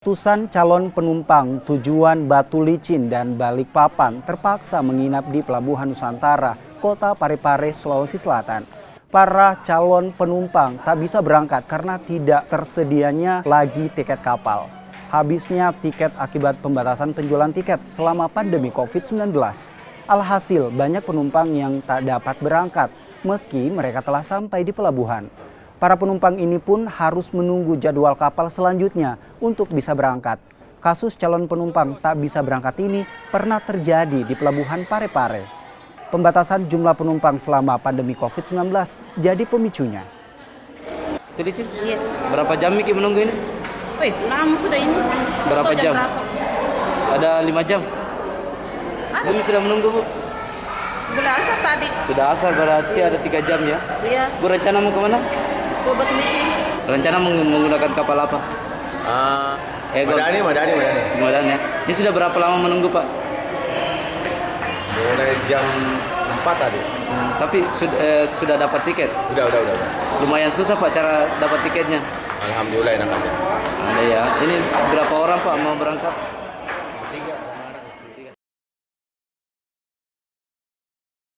Ratusan calon penumpang tujuan Batu Licin dan Balikpapan terpaksa menginap di Pelabuhan Nusantara, Kota Parepare, Sulawesi Selatan. Para calon penumpang tak bisa berangkat karena tidak tersedianya lagi tiket kapal. Habisnya tiket akibat pembatasan penjualan tiket selama pandemi COVID-19. Alhasil, banyak penumpang yang tak dapat berangkat meski mereka telah sampai di pelabuhan. Para penumpang ini pun harus menunggu jadwal kapal selanjutnya untuk bisa berangkat. Kasus calon penumpang tak bisa berangkat ini pernah terjadi di Pelabuhan Parepare. Pembatasan jumlah penumpang selama pandemi COVID-19 jadi pemicunya. Iya. Berapa jam Miki menunggu ini? Wih, lama sudah ini. Berapa jam? Berapa? Ada 5 jam. Ada. Ini sudah menunggu, Bu? Sudah asar tadi. Sudah asar berarti ada 3 jam ya? Iya, Bu, rencana mau kemana? ke Batu Licin. Rencana menggunakan kapal apa? Madani. Kemudian ya. Ini sudah berapa lama menunggu, Pak? Mulai jam 4 tadi. Tapi sudah dapat tiket? Udah. Lumayan susah, Pak, cara dapat tiketnya? Alhamdulillah enak aja. Ada ya. Ini berapa orang, Pak, mau berangkat? 3.